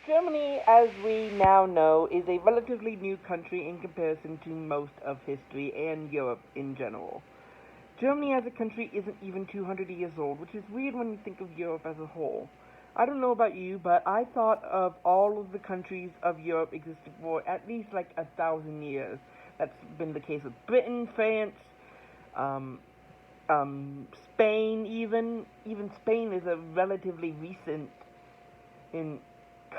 Germany, as we now know, is a relatively new country in comparison to most of history and Europe in general. Germany as a country isn't even 200 years old, which is weird when you think of Europe as a whole. I don't know about you, but I thought of all of the countries of Europe existed for at least like 1,000 years. That's been the case with Britain, France, um, Spain even. Even Spain is a relatively recent in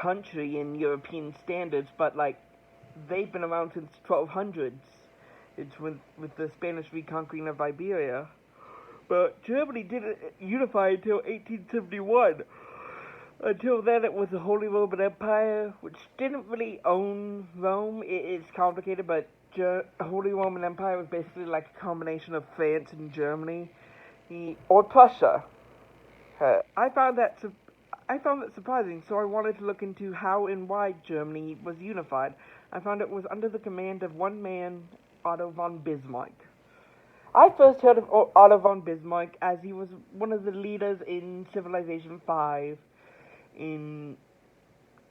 country in European standards, but like they've been around since 1200s. It's with the Spanish reconquering of Iberia. But Germany didn't unify until 1871. Until then, it was the Holy Roman Empire, which didn't really own Rome. It's complicated, but Holy Roman Empire was basically like a combination of France and Germany, or Prussia. I found that surprising, so I wanted to look into how and why Germany was unified. I found it was under the command of one man, Otto von Bismarck. I first heard of Otto von Bismarck as he was one of the leaders in Civilization 5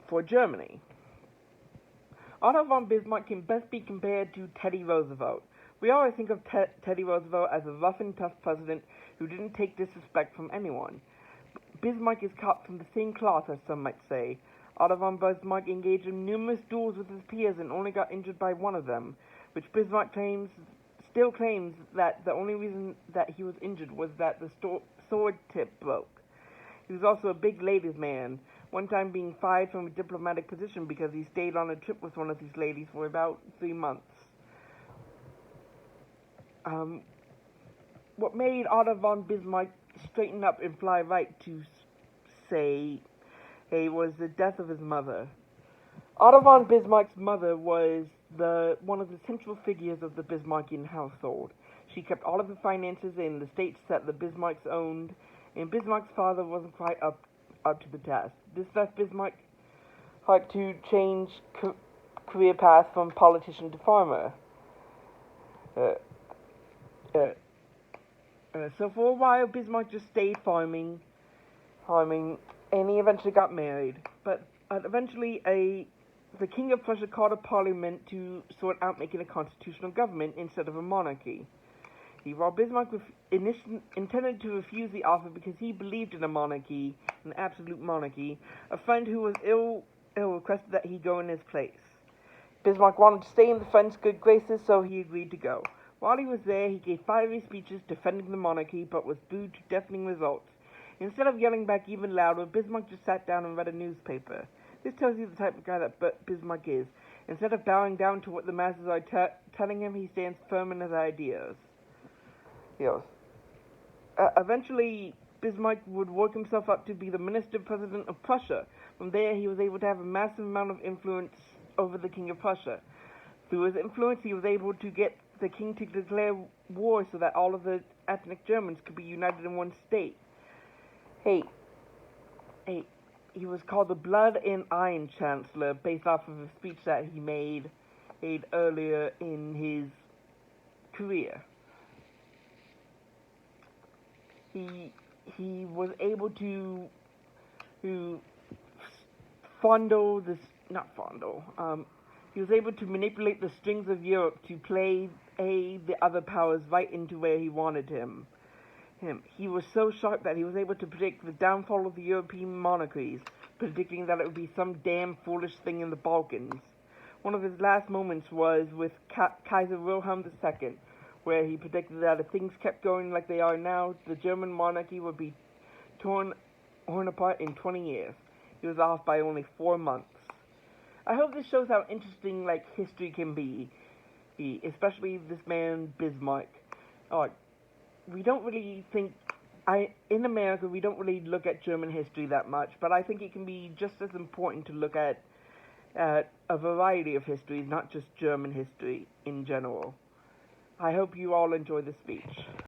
for Germany. Otto von Bismarck can best be compared to Teddy Roosevelt. We always think of Teddy Roosevelt as a rough and tough president who didn't take disrespect from anyone. Bismarck is cut from the same cloth, as some might say. Otto von Bismarck engaged in numerous duels with his peers and only got injured by one of them, which Bismarck still claims that the only reason that he was injured was that the sword tip broke. He was also a big ladies' man, one time being fired from a diplomatic position because he stayed on a trip with one of these ladies for about 3 months. What made Otto von Bismarck straighten up and fly right to say, hey, was the death of his mother. Otto von Bismarck's mother was one of the central figures of the Bismarckian household. She kept all of the finances in the states that the Bismarcks owned, and Bismarck's father wasn't quite up to the task. This left Bismarck hard to change career path from politician to farmer. So for a while, Bismarck just stayed farming, and he eventually got married. But eventually, the King of Prussia called a parliament to sort out making a constitutional government instead of a monarchy. While Bismarck intended to refuse the offer because he believed in a monarchy, an absolute monarchy, a friend who was ill requested that he go in his place. Bismarck wanted to stay in the friend's good graces, so he agreed to go. While he was there, he gave fiery speeches defending the monarchy, but was booed to deafening results. Instead of yelling back even louder, Bismarck just sat down and read a newspaper. This tells you the type of guy that Bismarck is. Instead of bowing down to what the masses are telling him, he stands firm in his ideas. Yes. Eventually, Bismarck would work himself up to be the minister-president of Prussia. From there, he was able to have a massive amount of influence over the King of Prussia. Through his influence, he was able to get the king to declare war so that all of the ethnic Germans could be united in one state. He was called the Blood and Iron Chancellor based off of a speech that he made earlier in his career. He was able to he was able to manipulate the strings of Europe to play the other powers right into where he wanted him. He was so sharp that he was able to predict the downfall of the European monarchies, predicting that it would be some damn foolish thing in the Balkans. One of his last moments was with Kaiser Wilhelm II, where he predicted that if things kept going like they are now, the German monarchy would be torn apart in 20 years. He was off by only 4 months. I hope this shows how interesting history can be, especially this man Bismarck. We don't really in America, we don't really look at German history that much, but I think it can be just as important to look at a variety of histories, not just German history in general. I hope you all enjoy the speech.